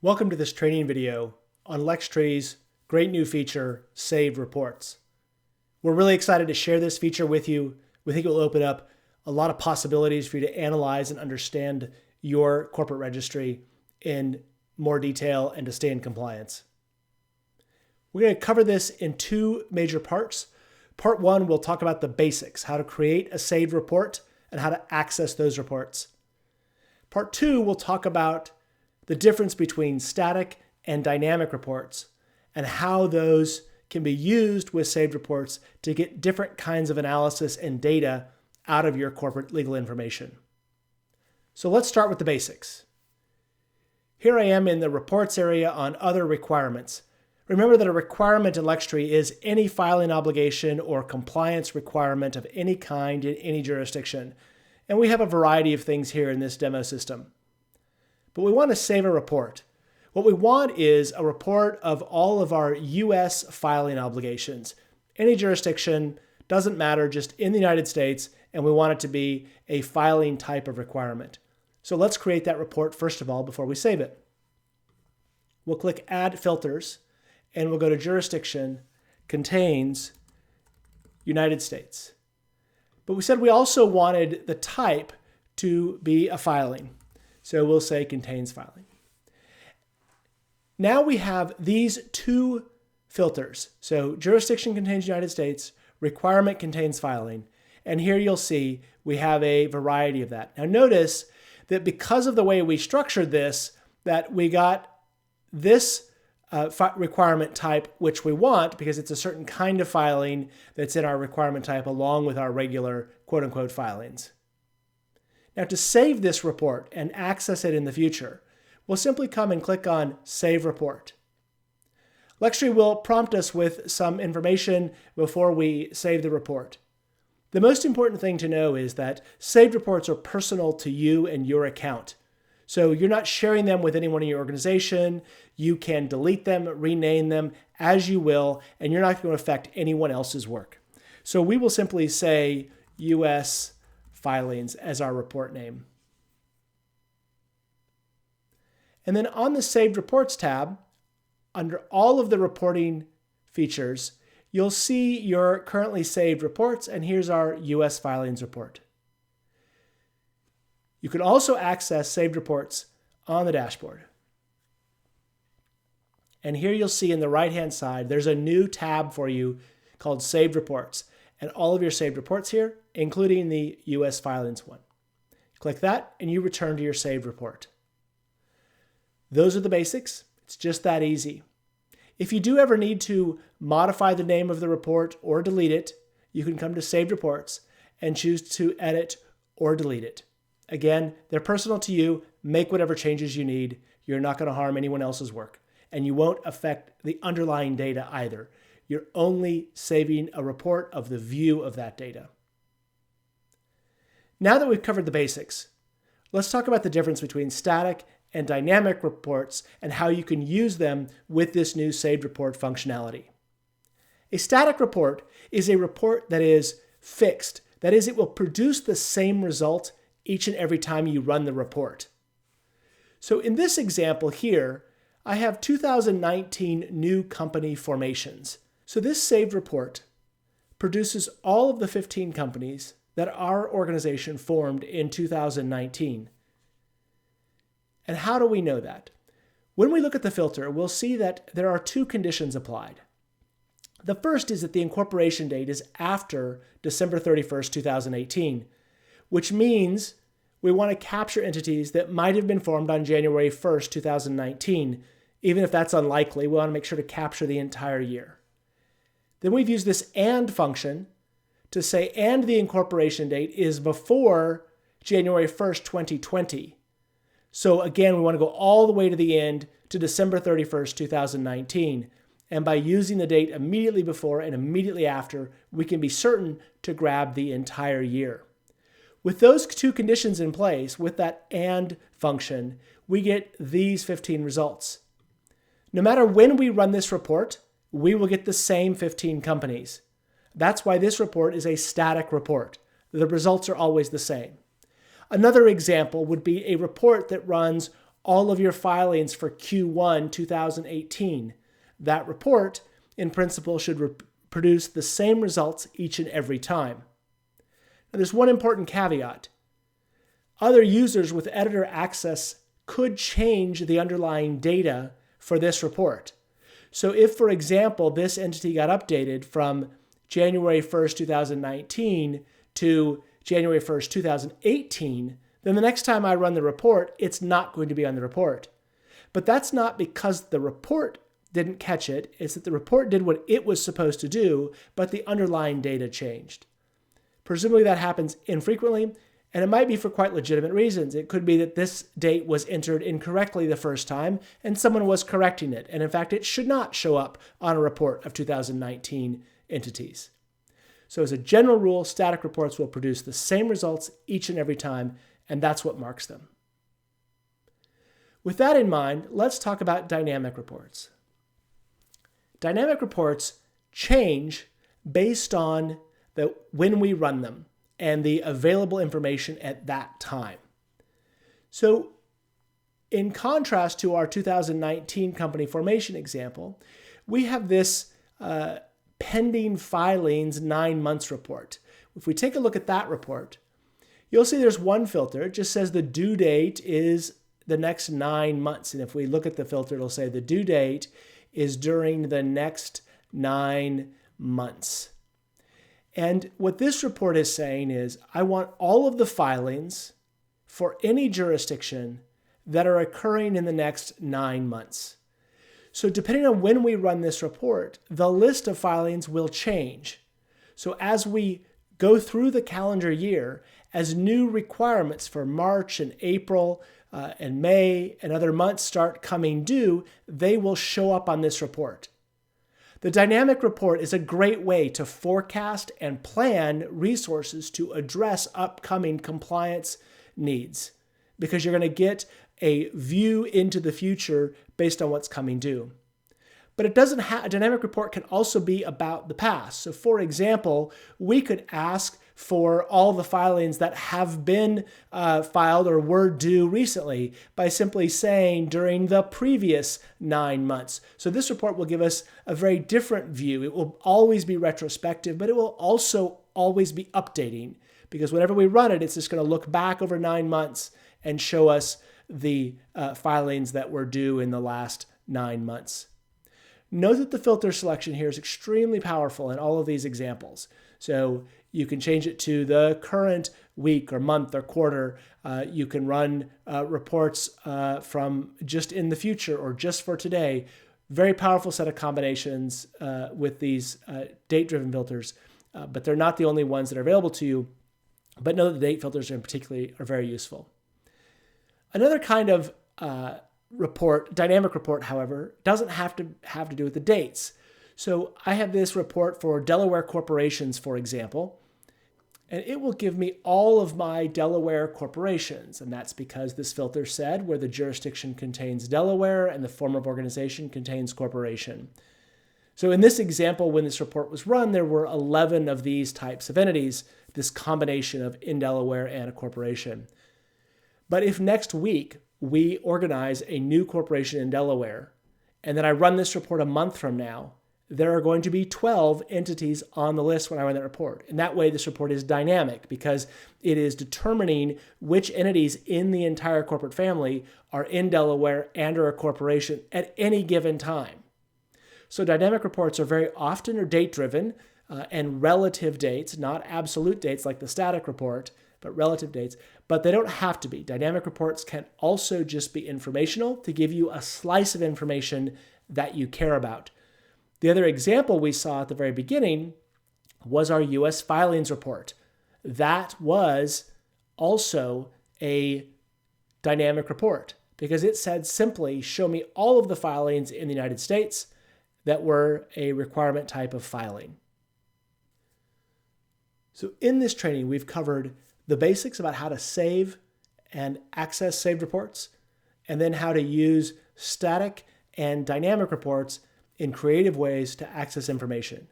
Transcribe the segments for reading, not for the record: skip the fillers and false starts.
Welcome to this training video on Lextree's great new feature, Saved Reports. We're really excited to share this feature with you. We think it will open up a lot of possibilities for you to analyze and understand your corporate registry in more detail and to stay in compliance. We're going to cover this in two major parts. Part one, we'll talk about the basics, how to create a saved report and how to access those reports. Part two, we'll talk about the difference between static and dynamic reports and how those can be used with saved reports to get different kinds of analysis and data out of your corporate legal information. So let's start with the basics. Here I am in the reports area on other requirements. Remember that a requirement in Lextree is any filing obligation or compliance requirement of any kind in any jurisdiction. And we have a variety of things here in this demo system. But we want to save a report. What we want is a report of all of our US filing obligations. Any jurisdiction, doesn't matter, just in the United States, and we want it to be a filing type of requirement. So let's create that report first of all before we save it. We'll click Add Filters, and we'll go to Jurisdiction, Contains, United States. But we said we also wanted the type to be a filing. So we'll say contains filing. Now we have these two filters. So jurisdiction contains United States, requirement contains filing. And here you'll see we have a variety of that. Now notice that because of the way we structured this, that we got this requirement type, which we want because it's a certain kind of filing that's in our requirement type along with our regular quote unquote filings. Now to save this report and access it in the future, we'll simply come and click on Save Report. Lextree will prompt us with some information before we save the report. The most important thing to know is that saved reports are personal to you and your account. So you're not sharing them with anyone in your organization. You can delete them, rename them as you will, and you're not going to affect anyone else's work. So we will simply say US filings as our report name. And then on the Saved Reports tab, under all of the reporting features, you'll see your currently saved reports, and here's our US filings report. You can also access saved reports on the dashboard. And here you'll see in the right-hand side, there's a new tab for you called Saved Reports. And all of your saved reports here, including the US filings one. Click that and you return to your saved report. Those are the basics. It's just that easy. If you do ever need to modify the name of the report or delete it, you can come to Saved Reports and choose to edit or delete it. Again, they're personal to you. Make whatever changes you need. You're not going to harm anyone else's work. And you won't affect the underlying data either. You're only saving a report of the view of that data. Now that we've covered the basics, let's talk about the difference between static and dynamic reports and how you can use them with this new saved report functionality. A static report is a report that is fixed. That is, it will produce the same result each and every time you run the report. So in this example here, I have 2019 new company formations. So this saved report produces all of the 15 companies that our organization formed in 2019. And how do we know that? When we look at the filter, we'll see that there are two conditions applied. The first is that the incorporation date is after December 31st, 2018, which means we want to capture entities that might have been formed on January 1st, 2019. Even if that's unlikely, we want to make sure to capture the entire year. Then we've used this AND function to say, and the incorporation date is before January 1st, 2020. So again, we want to go all the way to the end to December 31st, 2019. And by using the date immediately before and immediately after, we can be certain to grab the entire year. With those two conditions in place, with that AND function, we get these 15 results. No matter when we run this report, we will get the same 15 companies. That's why this report is a static report. The results are always the same. Another example would be a report that runs all of your filings for Q1 2018. That report, in principle, should produce the same results each and every time. Now, there's one important caveat. Other users with editor access could change the underlying data for this report. So if, for example, this entity got updated from January 1st, 2019 to January 1st, 2018, then the next time I run the report, it's not going to be on the report. But that's not because the report didn't catch it. It's that the report did what it was supposed to do, but the underlying data changed. Presumably that happens infrequently, and it might be for quite legitimate reasons. It could be that this date was entered incorrectly the first time, and someone was correcting it. And in fact, it should not show up on a report of 2019 entities. So as a general rule, static reports will produce the same results each and every time, and that's what marks them. With that in mind, let's talk about dynamic reports. Dynamic reports change based on when we run them and the available information at that time. So in contrast to our 2019 company formation example, we have this pending filings 9 months report. If we take a look at that report, you'll see there's one filter. It just says the due date is the next 9 months. And if we look at the filter, it'll say the due date is during the next 9 months. And what this report is saying is, I want all of the filings for any jurisdiction that are occurring in the next 9 months. So depending on when we run this report, the list of filings will change. So as we go through the calendar year, as new requirements for March and April and May and other months start coming due, they will show up on this report. The dynamic report is a great way to forecast and plan resources to address upcoming compliance needs, because you're going to get a view into the future based on what's coming due. But it doesn't have, a dynamic report can also be about the past. So for example, we could ask for all the filings that have been filed or were due recently by simply saying during the previous 9 months. So this report will give us a very different view. It will always be retrospective, but it will also always be updating, because whenever we run it, it's just going to look back over 9 months and show us the filings that were due in the last 9 months. Note that the filter selection here is extremely powerful in all of these examples. So you can change it to the current week or month or quarter. You can run reports from just in the future or just for today. Very powerful set of combinations with these date-driven filters, but they're not the only ones that are available to you. But know that the date filters in particular are very useful. Another kind of report, dynamic report, however, doesn't have to do with the dates. So I have this report for Delaware corporations, for example, and it will give me all of my Delaware corporations. And that's because this filter said where the jurisdiction contains Delaware and the form of organization contains corporation. So in this example, when this report was run, there were 11 of these types of entities, this combination of in Delaware and a corporation. But if next week we organize a new corporation in Delaware, and then I run this report a month from now, there are going to be 12 entities on the list when I run that report. And that way this report is dynamic because it is determining which entities in the entire corporate family are in Delaware and are a corporation at any given time. So dynamic reports are very often date-driven and relative dates, not absolute dates like the static report, but relative dates. But they don't have to be. Dynamic reports can also just be informational to give you a slice of information that you care about. The other example we saw at the very beginning was our U.S. filings report. That was also a dynamic report because it said simply, show me all of the filings in the United States that were a requirement type of filing. So in this training, we've covered the basics about how to save and access saved reports, and then how to use static and dynamic reports in creative ways to access information.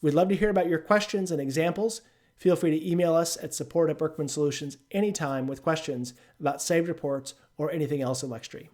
We'd love to hear about your questions and examples. Feel free to email us at support@Berkman Solutions anytime with questions about saved reports or anything else at Lextree.